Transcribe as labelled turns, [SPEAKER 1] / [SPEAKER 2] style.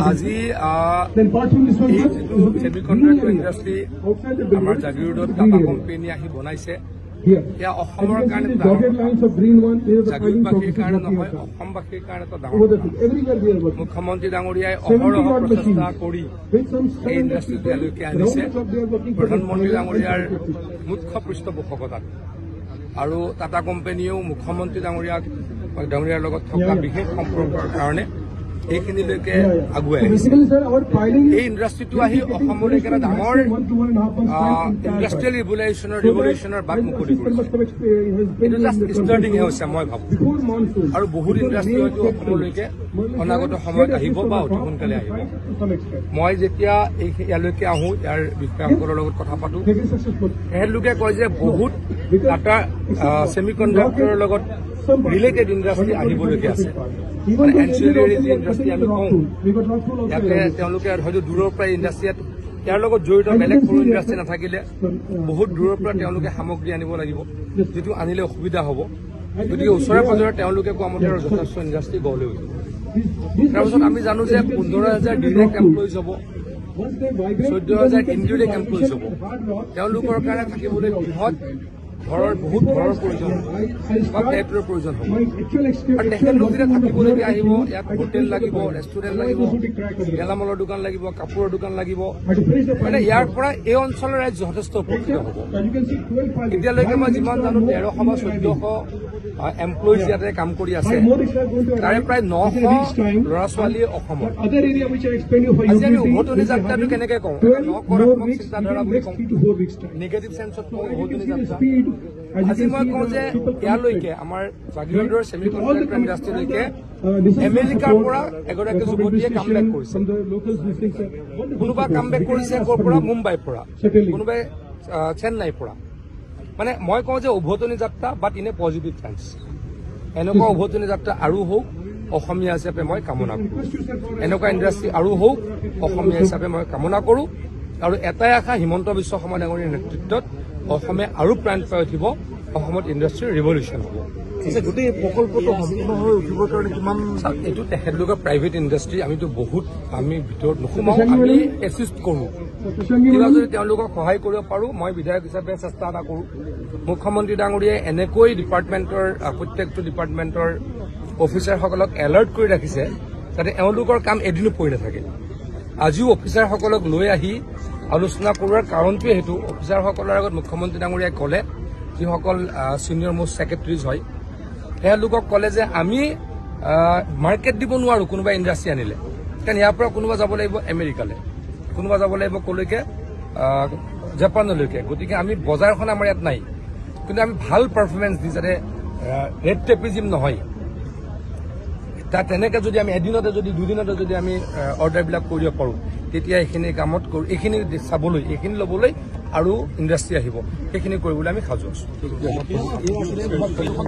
[SPEAKER 1] আজি semiconductor industry আমাৰ জাগিৰোডত Tata company আহি বনাইছে। এয়া অসমৰ কাৰণে জাগিৰোডবাসীৰ কাৰণে নহয়, অসমবাসীৰ কাৰণে এটা ডাঙৰ মুখ্যমন্ত্ৰী ডাঙৰীয়াই অহৰহ প্ৰচেষ্টা কৰি এই ইণ্ডাষ্ট্ৰীটো ইয়ালৈকে আনিছে। প্ৰধানমন্ত্ৰী ডাঙৰীয়াৰ মুখ্য পৃষ্ঠপোষকতাত আৰু টাটা কোম্পানীয়েও মুখ্যমন্ত্ৰী ডাঙৰীয়াৰ লগত থকা বিশেষ সম্পৰ্কৰ কাৰণে এইখিনিলৈকে আগুৱাই আহিছে। এই ইণ্ডাষ্ট্ৰীটো আহি অসমলৈ এটা ডাঙৰ ইণ্ডাষ্ট্ৰিয়েল ৰিভলিউশ্যনৰ বাট মুকলি কৰিছে। এইটো জাষ্ট ষ্টাৰ্টিংহে হৈছে মই ভাবোঁ, আৰু বহুত ইণ্ডাষ্ট্ৰী হয়তো অসমলৈকে অনাগত সময়ত আহিব বা অতি সোনকালে আহিব। মই যেতিয়া ইয়ালৈকে আহোঁ, ইয়াৰ বিষয়াসকলৰ লগত কথা পাতোঁ, তেখেতলোকে কয় যে বহুত টাটা ছেমিকণ্ডাক্টৰৰ লগত ৰিলেটেড ইণ্ডাষ্ট্ৰী আহিবলগীয়া আছে। এনচিলাৰী যি ইণ্ডাষ্ট্ৰী আমি কওঁ, ইয়াতে তেওঁলোকে হয়তো দূৰৰ পৰা ইণ্ডাষ্ট্ৰী ইয়াৰ লগত জড়িত বেলেগ সৰু ইণ্ডাষ্ট্ৰী নাথাকিলে বহুত দূৰৰ পৰা তেওঁলোকে সামগ্ৰী আনিব লাগিব, যিটো আনিলে অসুবিধা হ'ব। গতিকে ওচৰে পাজৰে তেওঁলোকে কোৱা মতে যথেষ্ট ইণ্ডাষ্ট্ৰী গঢ় লৈ উঠিব। তাৰপিছত আমি জানো যে 15,000 ডিৰেক্ট এমপ্লয়িজ হ'ব, 14,000 ইনডিৰেক্ট এমপ্লয়িজ হ'ব। তেওঁলোকৰ কাৰণে থাকিবলৈ বৃহৎ বহুত ঘৰৰ প্ৰয়োজন হ'ব বা ফ্লেটৰ প্ৰয়োজন হ'ব। আৰু তেখেতলোক যেতিয়া থাকিবলগীয়া আহিব, ইয়াত হোটেল লাগিব, ৰেষ্টুৰেণ্ট লাগিব, গেলামালৰ দোকান লাগিব, কাপোৰৰ দোকান লাগিব। মানে ইয়াৰ পৰা এই অঞ্চলৰ ৰাইজ যথেষ্ট উপকৃত হ'ব। এতিয়ালৈকে মই যিমান জানো 1,300 বা 1,400 এমপ্লয়িজ ইয়াতে কাম কৰি আছে। তাৰে প্ৰায় 900 ল'ৰা ছোৱালীয়ে অসমত। আজি আমি উভতনি যাত্ৰাটো কেনেকৈ কওঁ? নকাৰাত্মক চিন্তাধাৰা বুলি কওঁ, নিগেটিভ চেন্সত কওঁ উভতনি যাত্ৰা। আজি মই কওঁ যে ইয়ালৈকে আমাৰ জাগিৰোডৰ ছেমিকণ্ডাক্টৰ ইণ্ডাষ্ট্ৰীলৈকে আমেৰিকাৰ পৰা এগৰাকী যুৱতীয়ে কামবেক কৰিছে। কোনোবা কামবেক কৰিছে ক'ৰ পৰা? মুম্বাইৰ পৰা, কোনোবাই চেন্নাইৰ পৰা। মানে মই কওঁ যে উভতনি যাত্ৰা বাট ইন এ পজিটিভ চেন্স। এনেকুৱা উভতনি যাত্ৰা আৰু হওক অসমীয়া হিচাপে মই কামনা কৰোঁ। এনেকুৱা ইণ্ডাষ্ট্ৰী আৰু হওক অসমীয়া হিচাপে মই কামনা কৰোঁ। আৰু এটাই আশা, হিমন্ত বিশ্ব শৰ্মা ডাঙৰীয়াৰ নেতৃত্বত অসমে আৰু প্ৰাণ পাই উঠিব, অসমত ইণ্ডাষ্ট্ৰিৰ ৰিভলিউশ্যন হ'ব।
[SPEAKER 2] গোটেই প্ৰকল্পটো সম্পূৰ্ণ হৈ উঠিবৰ কাৰণে কিমান?
[SPEAKER 1] এইটো তেখেতলোকৰ প্ৰাইভেট ইণ্ডাষ্ট্ৰী, আমি ভিতৰত নোসোমাওঁ, আমি এছিষ্ট কৰোঁ। কিবা যদি তেওঁলোকক সহায় কৰিব পাৰোঁ, মই বিধায়ক হিচাপে চেষ্টা এটা কৰোঁ। মুখ্যমন্ত্ৰী ডাঙৰীয়াই এনেকৈ প্ৰত্যেকটো ডিপাৰ্টমেণ্টৰ অফিচাৰসকলক এলাৰ্ট কৰি ৰাখিছে যাতে এওঁলোকৰ কাম এদিনো পৰি নাথাকে। আজিও অফিচাৰসকলক লৈ আহি আলোচনা কৰোৱাৰ কাৰণটোৱে সেইটো। অফিচাৰসকলৰ আগত মুখ্যমন্ত্ৰী ডাঙৰীয়াই ক'লে, যিসকল ছিনিয়ৰ মোষ্ট ছেক্ৰেটাৰীজ হয়, তেওঁলোকক ক'লে যে আমি মাৰ্কেট দিব নোৱাৰোঁ কোনোবা ইণ্ডাষ্ট্ৰী আনিলে, কাৰণ ইয়াৰ পৰা কোনোবা যাব লাগিব আমেৰিকালৈ, কোনোবা যাব লাগিব ক'লৈকে, জাপানলৈকে। গতিকে আমি বজাৰখন আমাৰ ইয়াত নাই, কিন্তু আমি ভাল পাৰফৰ্মেঞ্চ দি যাতে ৰেড টেপিজিম নহয়, তেনেকৈ যদি আমি এদিনতে যদি দুদিনতে যদি আমি অৰ্ডাৰবিলাক কৰিব পাৰোঁ, তেতিয়া এইখিনি কামত এইখিনি চাবলৈ, এইখিনি ল'বলৈ আৰু ইণ্ডাষ্ট্ৰী আহিব, সেইখিনি কৰিবলৈ আমি সাজু আছোঁ।